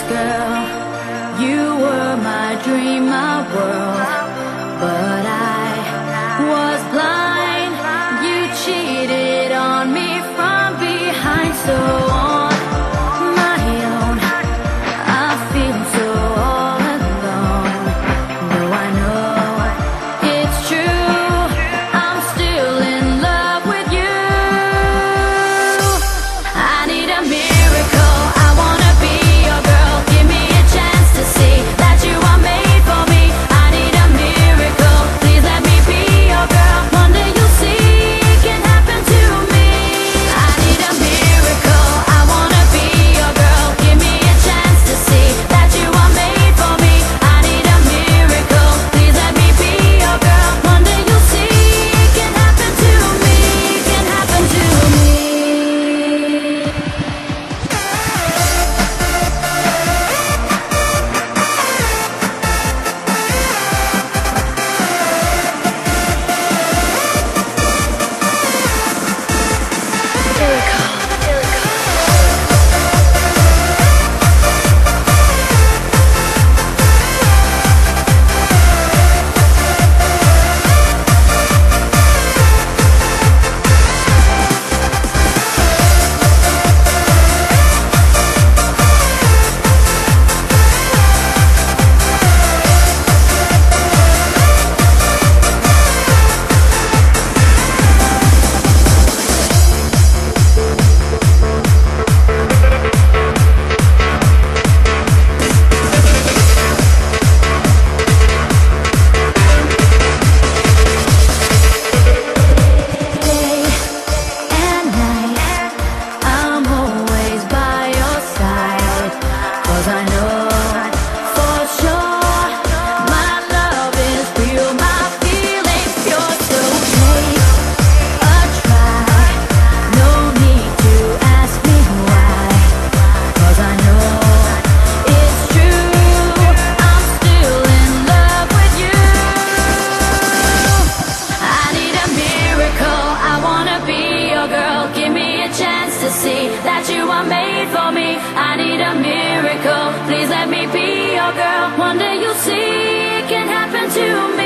girl. You were my dream, my world, but I was blind. You cheated on me from behind, so on my own I feel so all alone. Though I know it's true, I'm still in love with you. I need a miracle, I wanna be your girl. Give me a chance to see that you are made for me. I need a miracle, please let me be your girl. One day you'll see it can happen to me. I need a miracle, I wanna be your girl. Give me a chance to see that you are made for me. I need a miracle, please let me be your girl. One day you'll see it can happen to me, can happen to me. See that you are made for me. I need a miracle, please let me be your girl. One day you'll see it can happen to me.